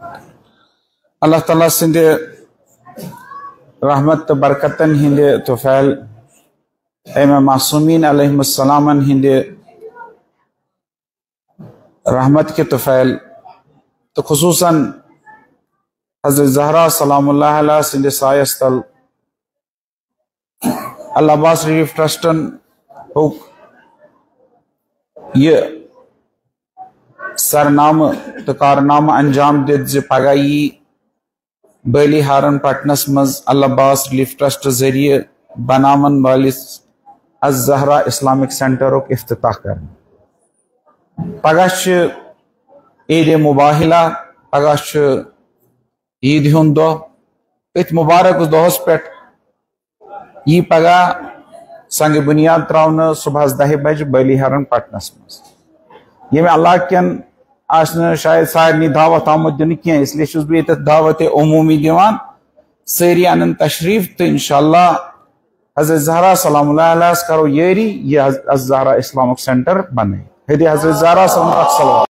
اللہ تعالیٰ سند رحمت تو برکتن ہند توفیل امام معصومین علیہ السلام ہند رحمت کے توفیل تو خصوصاً حضرت زہرا سلام اللہ علیہ سند سایس تل اللہ عباس ریلیف ٹرسٹن یہ سرنام تو کارنامہ انجام دت پگہ یی بلی ہارن پٹنس مز اللہ عباس ریلیف ٹرسٹ ذریعہ بناون والس الزہرا اسلامک سینٹر افتتاح کرنے پگہ عید مباہلہ پگہ عید ہند دہ ات مبارک دہس پہ یہ پگہ سنگ بنیاد تراؤن صبح 10 بجے بلی ہارن پٹنس مز یہ اللہ کن شاید سارے دعوت آمد دن کی اس لیے چھس بہ دعوت عمومی دیوان ساری انن تشریف تو انشاءاللہ حضرت زہرا سلام اللہ علیہ کرو یری یہ الزہرا اسلامک سینٹر بنے حضرت زہرا صلی اللہ علیہ وسلم